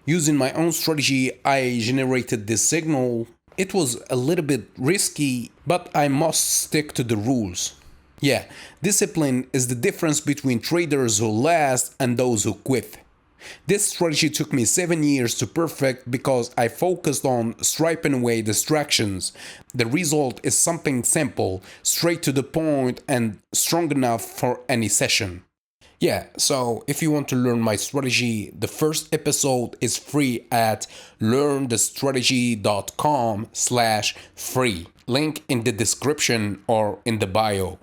Using my own strategy, I generated this signal. It was a little bit risky, but I must stick to the rules. Yeah, discipline is the difference between traders who last and those who quit. This strategy took me 7 years to perfect because I focused on striping away distractions. The result is something simple, straight to the point, and strong enough for any session. Yeah, so if you want to learn my strategy, the first episode is free at learnthestrategy.com/free. Link in the description or in the bio.